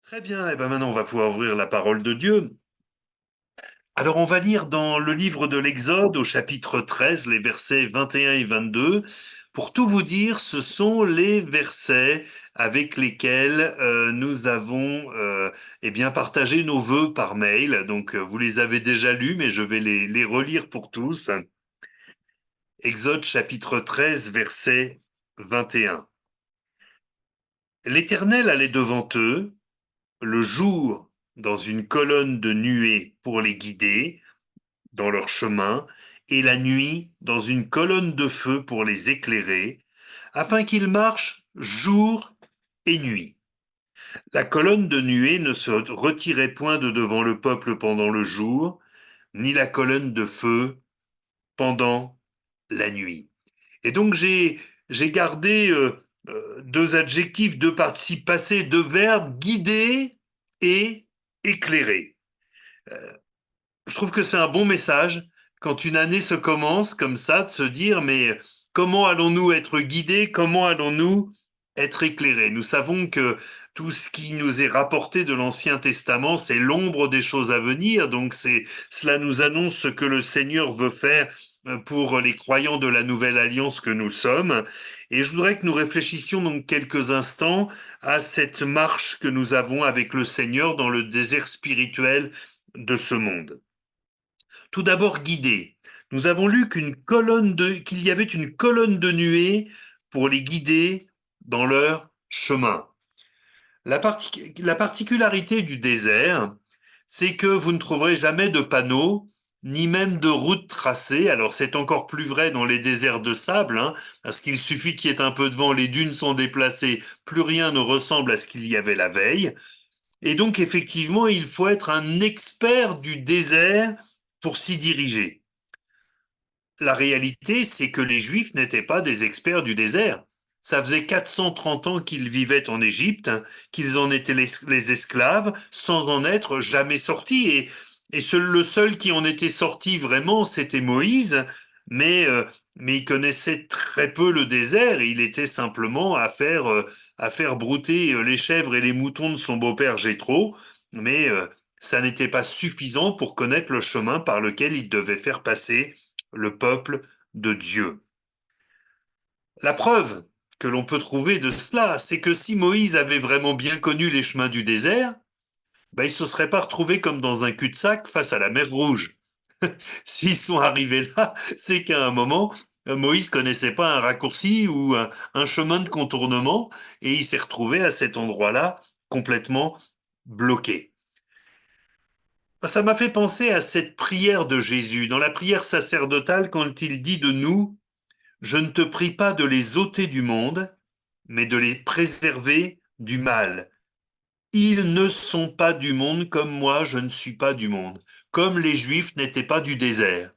Très bien, et ben maintenant on va pouvoir ouvrir la parole de Dieu. Alors on va lire dans le livre de l'Exode au chapitre 13, les versets 21 et 22. Pour tout vous dire, ce sont les versets avec lesquels nous avons partagé nos vœux par mail. Donc vous les avez déjà lus, mais je vais les relire pour tous. Exode chapitre 13, verset 21. L'Éternel allait devant eux, le jour dans une colonne de nuée pour les guider dans leur chemin, et la nuit dans une colonne de feu pour les éclairer, afin qu'ils marchent jour et nuit. La colonne de nuée ne se retirait point de devant le peuple pendant le jour, ni la colonne de feu pendant la nuit. Et donc j'ai gardé deux adjectifs, deux participes passés, deux verbes, guider et éclairer. Je trouve que c'est un bon message quand une année se commence comme ça, de se dire, mais comment allons-nous être guidés, comment allons-nous être éclairés? Nous savons que tout ce qui nous est rapporté de l'Ancien Testament, c'est l'ombre des choses à venir, donc cela nous annonce ce que le Seigneur veut faire pour les croyants de la nouvelle alliance que nous sommes. Et je voudrais que nous réfléchissions donc quelques instants à cette marche que nous avons avec le Seigneur dans le désert spirituel de ce monde. Tout d'abord guider. Nous avons lu qu'il y avait une colonne de nuée pour les guider dans leur chemin. La particularité du désert, c'est que vous ne trouverez jamais de panneaux, ni même de routes tracées. Alors c'est encore plus vrai dans les déserts de sable, hein, parce qu'il suffit qu'il y ait un peu de vent, les dunes sont déplacées, plus rien ne ressemble à ce qu'il y avait la veille. Et donc effectivement, il faut être un expert du désert pour s'y diriger. La réalité, c'est que les Juifs n'étaient pas des experts du désert. Ça faisait 430 ans qu'ils vivaient en Égypte, hein, qu'ils en étaient les esclaves, sans en être jamais sortis. Le seul qui en était sorti vraiment, c'était Moïse, mais, euh, mais il connaissait très peu le désert. Il était simplement à faire brouter les chèvres et les moutons de son beau-père Jéthro, mais ça n'était pas suffisant pour connaître le chemin par lequel il devait faire passer le peuple de Dieu. La preuve que l'on peut trouver de cela, c'est que si Moïse avait vraiment bien connu les chemins du désert, ben, il ne se serait pas retrouvé comme dans un cul-de-sac face à la mer Rouge. S'ils sont arrivés là, c'est qu'à un moment, Moïse connaissait pas un raccourci ou un chemin de contournement et il s'est retrouvé à cet endroit-là complètement bloqué. Ça m'a fait penser à cette prière de Jésus, dans la prière sacerdotale, quand il dit de nous, je ne te prie pas de les ôter du monde, mais de les préserver du mal. Ils ne sont pas du monde comme moi je ne suis pas du monde, comme les Juifs n'étaient pas du désert.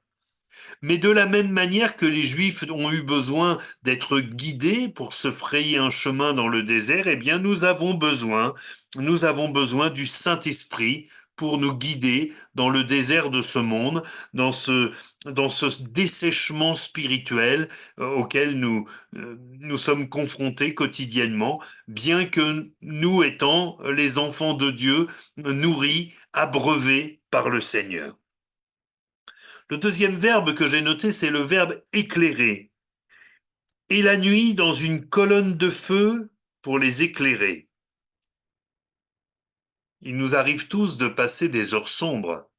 Mais de la même manière que les Juifs ont eu besoin d'être guidés pour se frayer un chemin dans le désert, eh bien nous avons besoin du Saint-Esprit pour nous guider dans le désert de ce monde, dans ce, dans ce dessèchement spirituel auquel nous sommes confrontés quotidiennement, bien que nous étant les enfants de Dieu, nourris, abreuvés par le Seigneur. Le deuxième verbe que j'ai noté, c'est le verbe éclairer. Et la nuit dans une colonne de feu pour les éclairer. Il nous arrive tous de passer des heures sombres.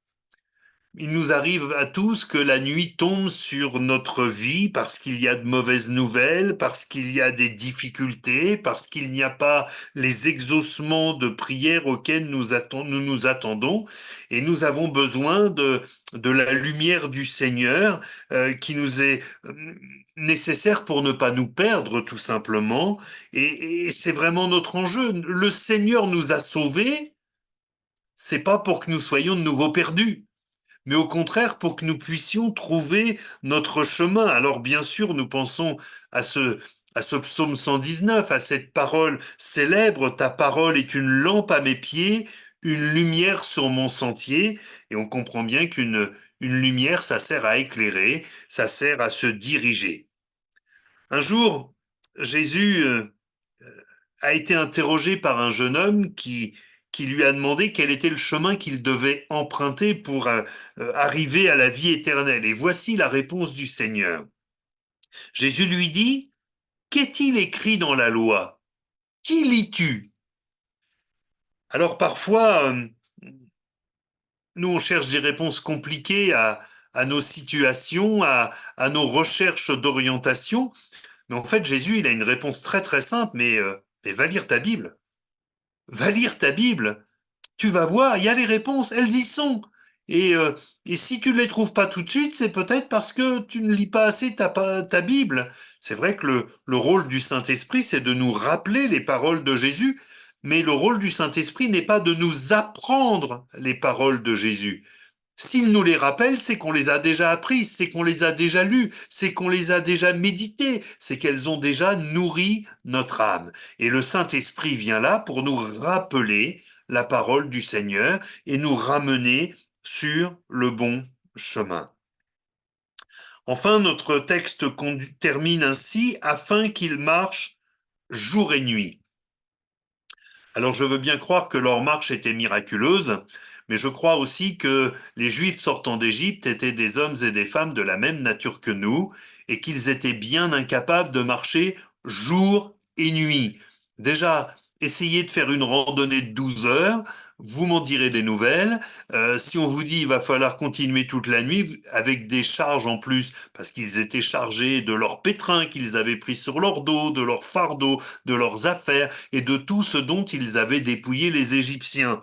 Il nous arrive à tous que la nuit tombe sur notre vie parce qu'il y a de mauvaises nouvelles, parce qu'il y a des difficultés, parce qu'il n'y a pas les exaucements de prière auxquels nous attendons. Et nous avons besoin de la lumière du Seigneur qui nous est nécessaire pour ne pas nous perdre tout simplement. Et c'est vraiment notre enjeu. Le Seigneur nous a sauvés, c'est pas pour que nous soyons de nouveau perdus, mais au contraire pour que nous puissions trouver notre chemin. Alors bien sûr, nous pensons à à ce psaume 119, à cette parole célèbre, ta parole est une lampe à mes pieds, une lumière sur mon sentier, et on comprend bien une lumière, ça sert à éclairer, ça sert à se diriger. Un jour, Jésus a été interrogé par un jeune homme qui lui a demandé quel était le chemin qu'il devait emprunter pour arriver à la vie éternelle. Et voici la réponse du Seigneur. Jésus lui dit, qu'est-il écrit dans la loi? Qui lis-tu? Alors parfois, nous, on cherche des réponses compliquées à nos situations, à nos recherches d'orientation. Mais en fait, Jésus, il a une réponse très très simple, mais va lire ta Bible. Va lire ta Bible. Tu vas voir, il y a les réponses, elles y sont. Et, euh, et si tu ne les trouves pas tout de suite, c'est peut-être parce que tu ne lis pas assez ta Bible. C'est vrai que le rôle du Saint-Esprit, c'est de nous rappeler les paroles de Jésus, mais le rôle du Saint-Esprit n'est pas de nous apprendre les paroles de Jésus. S'il nous les rappelle, c'est qu'on les a déjà apprises, c'est qu'on les a déjà lues, c'est qu'on les a déjà méditées, c'est qu'elles ont déjà nourri notre âme. Et le Saint-Esprit vient là pour nous rappeler la parole du Seigneur et nous ramener sur le bon chemin. Enfin, notre texte termine ainsi, afin qu'il marche jour et nuit. Alors je veux bien croire que leur marche était miraculeuse, mais je crois aussi que les Juifs sortant d'Égypte étaient des hommes et des femmes de la même nature que nous, et qu'ils étaient bien incapables de marcher jour et nuit. Déjà, essayez de faire une randonnée de 12 heures, vous m'en direz des nouvelles. Si on vous dit il va falloir continuer toute la nuit avec des charges en plus, parce qu'ils étaient chargés de leurs pétrins qu'ils avaient pris sur leur dos, de leurs fardeaux, de leurs affaires et de tout ce dont ils avaient dépouillé les Égyptiens.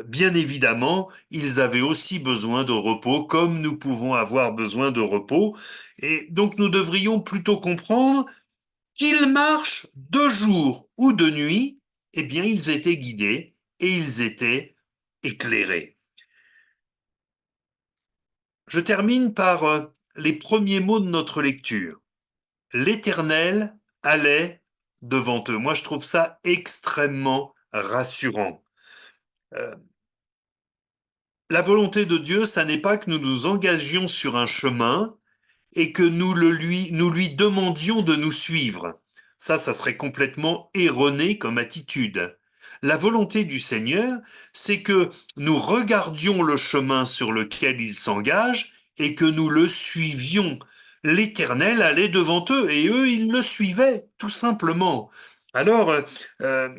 Bien évidemment, ils avaient aussi besoin de repos, comme nous pouvons avoir besoin de repos. Et donc nous devrions plutôt comprendre qu'ils marchent de jour ou de nuit, eh bien ils étaient guidés et ils étaient éclairés. Je termine par les premiers mots de notre lecture. L'Éternel allait devant eux. Moi, je trouve ça extrêmement rassurant. Euh, la volonté de Dieu, ça n'est pas que nous nous engagions sur un chemin et que nous lui demandions de nous suivre. Ça serait complètement erroné comme attitude. La volonté du Seigneur, c'est que nous regardions le chemin sur lequel il s'engage et que nous le suivions. L'Éternel allait devant eux et eux, ils le suivaient, tout simplement. Alors, euh,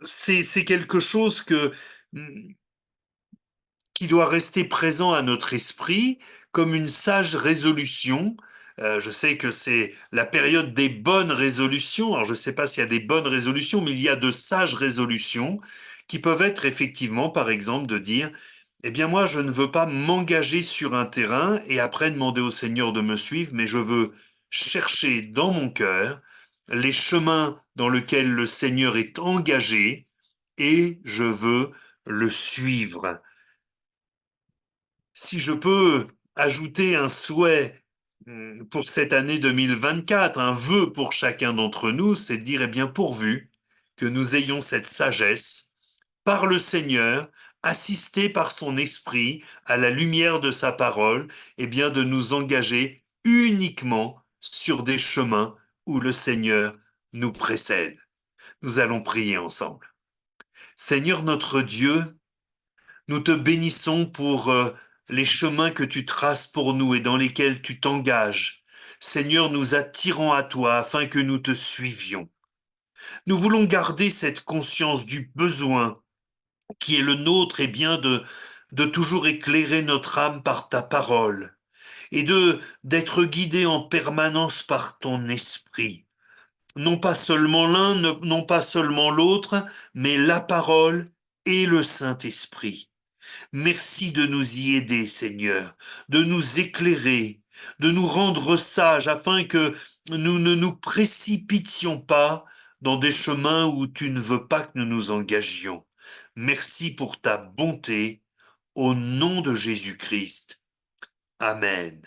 c'est quelque chose qui doit rester présent à notre esprit comme une sage résolution. Je sais que c'est la période des bonnes résolutions. Alors je ne sais pas s'il y a des bonnes résolutions, mais il y a de sages résolutions qui peuvent être effectivement, par exemple, de dire, eh bien moi, je ne veux pas m'engager sur un terrain et après demander au Seigneur de me suivre, mais je veux chercher dans mon cœur les chemins dans lesquels le Seigneur est engagé et je veux le suivre. Si je peux ajouter un souhait pour cette année 2024, un vœu pour chacun d'entre nous, c'est de dire, eh bien, pourvu que nous ayons cette sagesse par le Seigneur, assisté par son esprit à la lumière de sa parole, eh bien, de nous engager uniquement sur des chemins où le Seigneur nous précède. Nous allons prier ensemble. Seigneur notre Dieu, nous te bénissons pour les chemins que tu traces pour nous et dans lesquels tu t'engages. Seigneur, nous attirons à toi afin que nous te suivions. Nous voulons garder cette conscience du besoin qui est le nôtre et bien de toujours éclairer notre âme par ta parole et d'être guidé en permanence par ton esprit. Non pas seulement l'un, non pas seulement l'autre, mais la parole et le Saint-Esprit. Merci de nous y aider, Seigneur, de nous éclairer, de nous rendre sages afin que nous ne nous précipitions pas dans des chemins où tu ne veux pas que nous nous engagions. Merci pour ta bonté, au nom de Jésus-Christ. Amen.